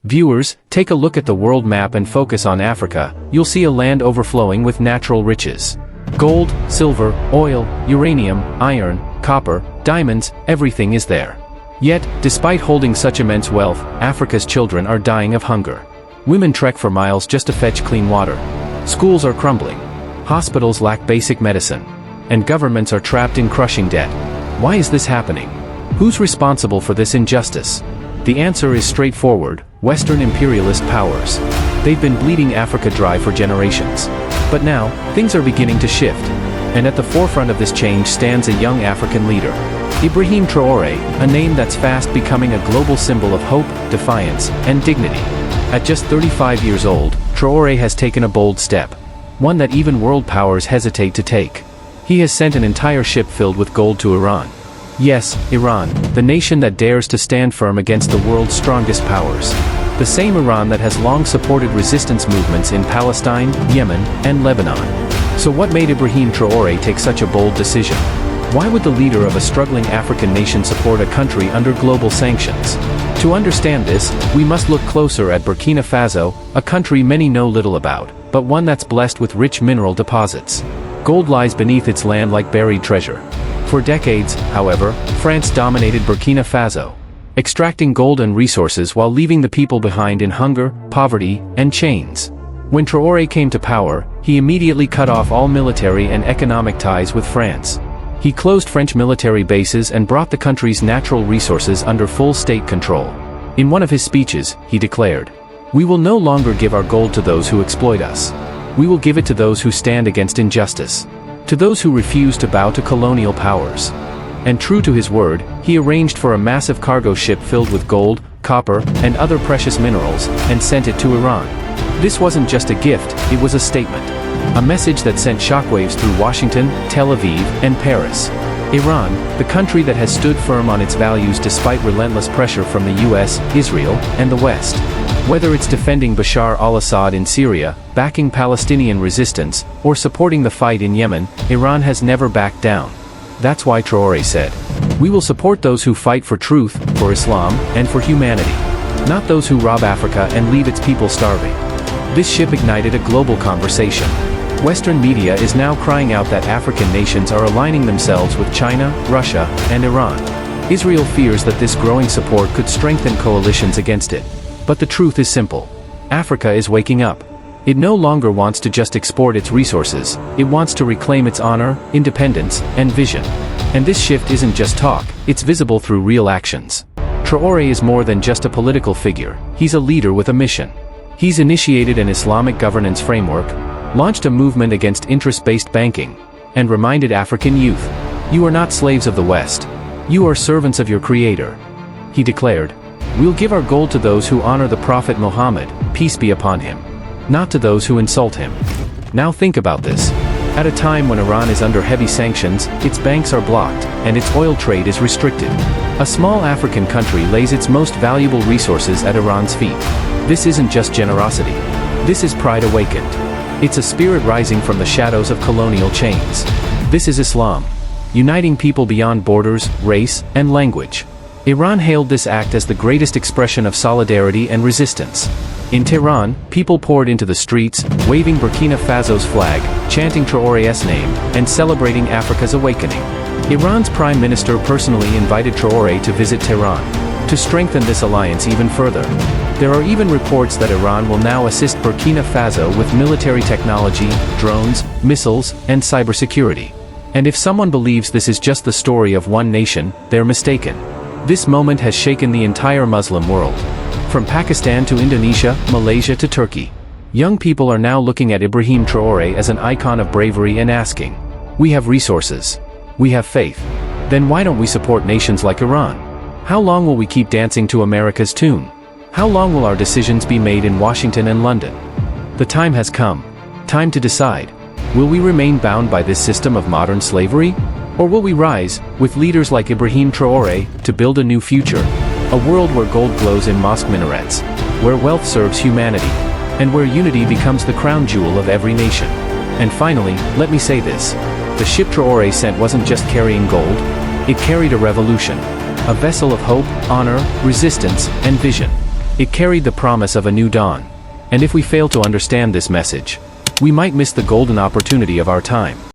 Viewers, take a look at the world map and focus on Africa. You'll see a land overflowing with natural riches. Gold, silver, oil, uranium, iron, copper, diamonds, everything is there. Yet, despite holding such immense wealth, Africa's children are dying of hunger. Women trek for miles just to fetch clean water. Schools are crumbling. Hospitals lack basic medicine. And governments are trapped in crushing debt. Why is this happening? Who's responsible for this injustice? The answer is straightforward: Western imperialist powers. They've been bleeding Africa dry for generations. But now, things are beginning to shift. And at the forefront of this change stands a young African leader. Ibrahim Traoré, a name that's fast becoming a global symbol of hope, defiance, and dignity. At just 35 years old, Traoré has taken a bold step. One that even world powers hesitate to take. He has sent an entire ship filled with gold to Iran. Yes, Iran, the nation that dares to stand firm against the world's strongest powers. The same Iran that has long supported resistance movements in Palestine, Yemen, and Lebanon. So what made Ibrahim Traoré take such a bold decision? Why would the leader of a struggling African nation support a country under global sanctions? To understand this, we must look closer at Burkina Faso, a country many know little about, but one that's blessed with rich mineral deposits. Gold lies beneath its land like buried treasure. For decades, however, France dominated Burkina Faso, extracting gold and resources while leaving the people behind in hunger, poverty, and chains. When Traoré came to power, he immediately cut off all military and economic ties with France. He closed French military bases and brought the country's natural resources under full state control. In one of his speeches, he declared, "We will no longer give our gold to those who exploit us. We will give it to those who stand against injustice. To those who refuse to bow to colonial powers." And true to his word, he arranged for a massive cargo ship filled with gold, copper, and other precious minerals, and sent it to Iran. This wasn't just a gift, it was a statement. A message that sent shockwaves through Washington, Tel Aviv, and Paris. Iran, the country that has stood firm on its values despite relentless pressure from the US, Israel, and the West. Whether it's defending Bashar al-Assad in Syria, backing Palestinian resistance, or supporting the fight in Yemen, Iran has never backed down. That's why Traoré said, "We will support those who fight for truth, for Islam, and for humanity. Not those who rob Africa and leave its people starving." This ship ignited a global conversation. Western media is now crying out that African nations are aligning themselves with China, Russia, and Iran. Israel fears that this growing support could strengthen coalitions against it. But the truth is simple. Africa is waking up. It no longer wants to just export its resources, it wants to reclaim its honor, independence, and vision. And this shift isn't just talk, it's visible through real actions. Traoré is more than just a political figure, he's a leader with a mission. He's initiated an Islamic governance framework, launched a movement against interest-based banking, and reminded African youth, "You are not slaves of the West. You are servants of your Creator." He declared, "We'll give our gold to those who honor the Prophet Muhammad, peace be upon him, not to those who insult him." Now think about this. At a time when Iran is under heavy sanctions, its banks are blocked, and its oil trade is restricted. A small African country lays its most valuable resources at Iran's feet. This isn't just generosity. This is pride awakened. It's a spirit rising from the shadows of colonial chains. This is Islam, uniting people beyond borders, race, and language. Iran hailed this act as the greatest expression of solidarity and resistance. In Tehran, people poured into the streets, waving Burkina Faso's flag, chanting Traoré's name, and celebrating Africa's awakening. Iran's prime minister personally invited Traoré to visit Tehran, to strengthen this alliance even further. There are even reports that Iran will now assist Burkina Faso with military technology, drones, missiles, and cybersecurity. And if someone believes this is just the story of one nation, they're mistaken. This moment has shaken the entire Muslim world. From Pakistan to Indonesia, Malaysia to Turkey. Young people are now looking at Ibrahim Traoré as an icon of bravery and asking, "We have resources. We have faith. Then why don't we support nations like Iran? How long will we keep dancing to America's tune? How long will our decisions be made in Washington and London?" The time has come. Time to decide. Will we remain bound by this system of modern slavery? Or will we rise, with leaders like Ibrahim Traoré, to build a new future? A world where gold glows in mosque minarets, where wealth serves humanity, and where unity becomes the crown jewel of every nation. And finally, let me say this. The ship Traoré sent wasn't just carrying gold, it carried a revolution. A vessel of hope, honor, resistance, and vision. It carried the promise of a new dawn. And if we fail to understand this message, we might miss the golden opportunity of our time.